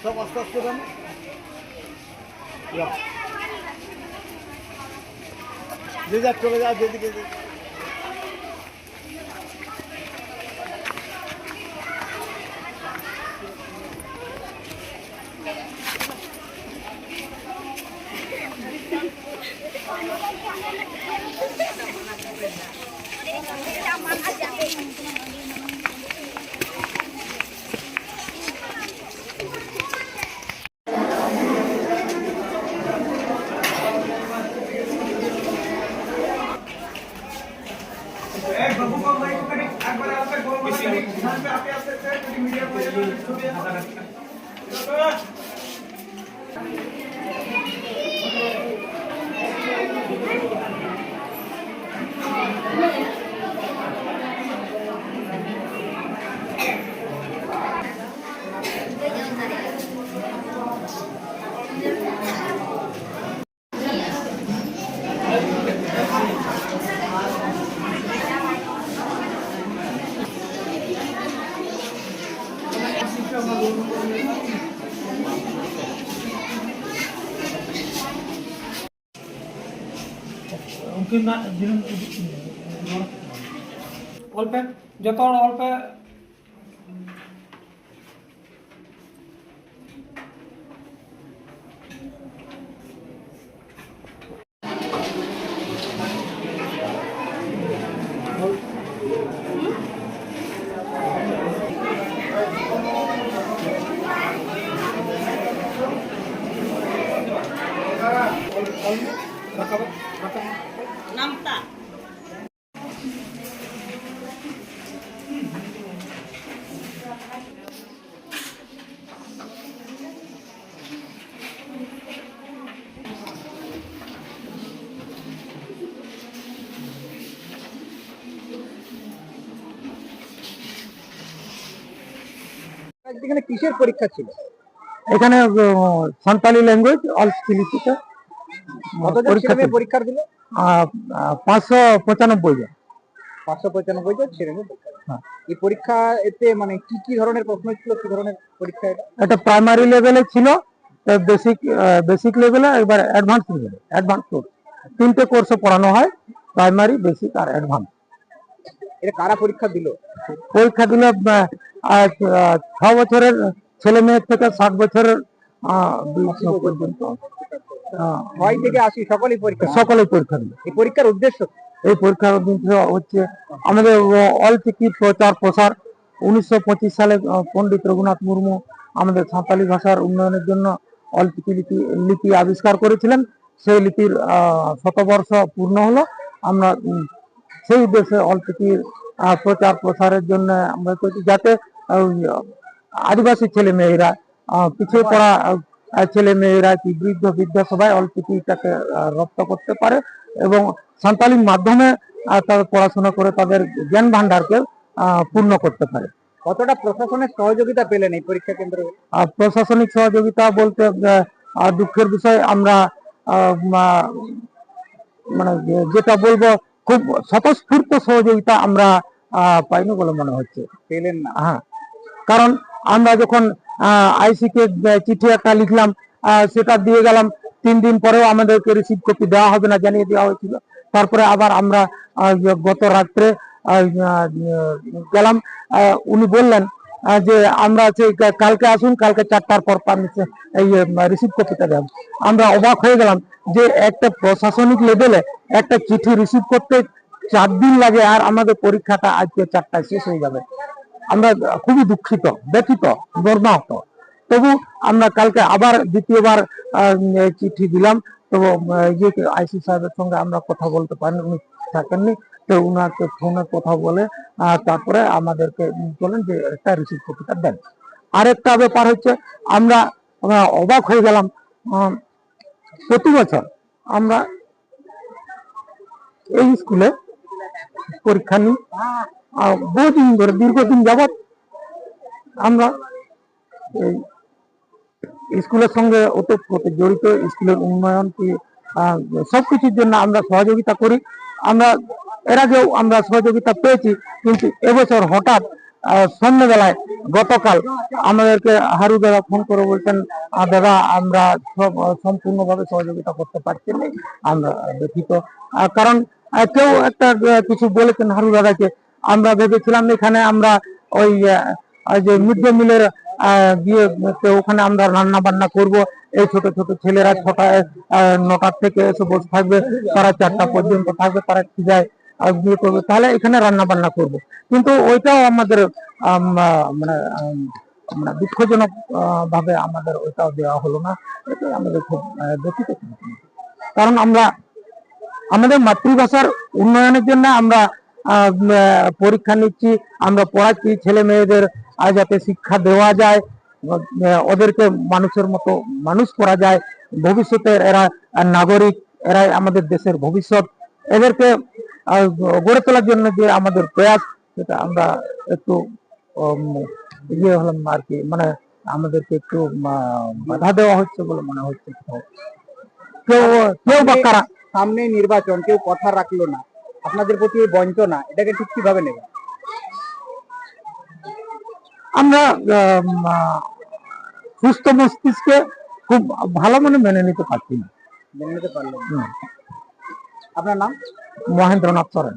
সব আস্তে আস্তে দেন। যে যা চলে যা যেদিকে। অল্পে যত অল্পে নামতা এখানে কিসের পরীক্ষা ছিল? এখানে সান্তালি ল্যাঙ্গুয়েজ অল স্কিলিতে কতজন ছেলে পরীক্ষা দিল? 595 জন। 595 জন ছেলে মেয়ে পরীক্ষা দিল। এই পরীক্ষা এতে মানে কি কি ধরনের প্রশ্ন ছিল, কি ধরনের পরীক্ষা এটা? এটা প্রাইমারি লেভেলে ছিল, বেসিক লেভেলে, এবার অ্যাডভান্স লেভেলে। অ্যাডভান্স কোর্স 3টে কোর্সে পড়ানো হয়, প্রাইমারি, বেসিক আর অ্যাডভান্স। এটা কারা পরীক্ষা দিল? পরীক্ষা দিল 6 বছরের ছেলে মেয়ের থেকে 60 বছরের পর্যন্ত। 6 থেকে 80 সকলেই পরীক্ষা দিল। এই পরীক্ষার উদ্দেশ্য হচ্ছে আমাদের অলচিকি প্রচার প্রসার। 1925 সালে পণ্ডিত রঘুনাথ মুর্মু আমাদের সাঁওতালি ভাষার উন্নয়নের জন্য অলচিকি লিপি আবিষ্কার করেছিলেন। সেই লিপির শতবর্ষ পূর্ণ হলো। আমরা সেই উদ্দেশ্যে অলচিকির প্রচার প্রসারের জন্য আমরা করছি, যাতে আদিবাসী ছেলে মেয়েরা, পিছিয়ে পড়া ছেলে মেয়েরা, কি বৃদ্ধা সবাই অলচিকিটাকে রপ্ত করতে পারে এবং সাঁওতালির মাধ্যমে তাদের পড়াশোনা করে তাদের জ্ঞান ভান্ডারকে পূর্ণ করতে পারে। কতটা প্রশাসনের সহযোগিতা পেলেন এই পরীক্ষা কেন্দ্রে? প্রশাসনিক সহযোগিতা বলতে দুঃখের বিষয়, আমরা মানে যেটা বলবো, খুব স্বতঃস্ফূর্ত সহযোগিতা আমরা পাইনি বলে মনে হচ্ছে। পেলেন না? হ্যাঁ, কারণ আমরা যখন আইসি কে চিঠি একটা লিখলাম, সেটা দিয়ে গেলাম, 3 দিন পরেও আমাদেরকে রিসিভ কপি দেওয়া হবে না জানিয়ে দেওয়া হয়েছিল। তারপরে আবার আমরা গত রাত্রে গেলাম, উনি বললেন যে আমরা কালকে আসুন, কালকে 4টার পর এই রিসিভ কপিটা দেন। আমরা অবাক হয়ে গেলাম যে একটা প্রশাসনিক লেভেলে একটা চিঠি রিসিভ করতে 4 দিন লাগে, আর আমাদের পরীক্ষাটা আজকে 4টায় শেষ হয়ে যাবে। আমরা খুবই দুঃখিত, ব্যথিত, মর্মাহত। তবু আমরা কালকে আবার দ্বিতীয়বার চিঠি দিলাম। তো আইসি সাহেবের সঙ্গে আমরা কথা বলতে পারিনি, উনি থাকেননি। তো উনাকে ফোনে কথা বলে তারপরে আমাদেরকে বলেন যে একটা রিসিভ কপিটা দেন। আরেকটা ব্যাপার হচ্ছে, আমরা অবাক হয়ে গেলাম, প্রতি বছর আমরা এই স্কুলে পরীক্ষা নিই, বহুদিন ধরে, দীর্ঘদিন যাবৎ আমরা স্কুলের সঙ্গে ওতপ্রোত জড়িত। স্কুলের উন্নয়ন কি সবকিছুর জন্য আমরা সহযোগিতা করি। আমরা এর আগেও আমরা সহযোগিতা পেয়েছি, কিন্তু এবছর হঠাৎ সন্ধ্যাবেলায় গতকাল আমাদেরকে হারু দাদা ফোন করে বলছেন, দাদা আমরা সম্পূর্ণভাবে সহযোগিতা করতে পারছি না, আমরা ব্যথিত। কারণ কেউ একটা কিছু বলেছেন হারু দাদাকে, আমরা ভেবেছিলাম এখানে আমরা ওই যে মিড ডে মিলের গিয়ে ওখানে আমরা রান্না বান্না করব, এই ছোট ছোট ছেলেরা 9টার থেকে এসে বসে থাকবে, তারা 4টা পর্যন্ত থাকবে, তারা কি যায় বিয়ে করবে, তাহলে এখানে রান্না বান্না করব। কিন্তু ওইটাও আমাদের মানে দুঃখজনক ভাবে আমাদের ওইটাও দেওয়া হলো না। এটাই আমাদের খুব দুঃখিত। কারণ আমরা আমাদের মাতৃভাষার উন্নয়নের জন্য আমরা পরীক্ষা নিচ্ছি, আমরা পড়াচ্ছি ছেলে মেয়েদের, যাতে শিক্ষা দেওয়া যায়, ওদেরকে মানুষের মতো মানুষ করা যায়, ভবিষ্যতে এরা নাগরিক, এরাই আমাদের দেশের ভবিষ্যৎ, এদেরকে গড়ে তোলার জন্য যে আমাদের প্রয়াস, সেটা আমরা একটু ইয়ে হলাম আর কি, মানে আমাদেরকে একটু বাধা দেওয়া হচ্ছে বলে মনে হচ্ছে। কেউ বা কারা সামনে নির্বাচন, কেউ কথা রাখলো না, আপনাদের প্রতি এই বঞ্চনা, এটাকে ঠিক কিভাবে নেবেন? আমরা সুস্থ মস্তিষ্কে খুব ভালো মনে মেনে নিতে পারছি না। মেনে নিতে পারলেন? আপনার নাম? মহেন্দ্রনাথ সরেন।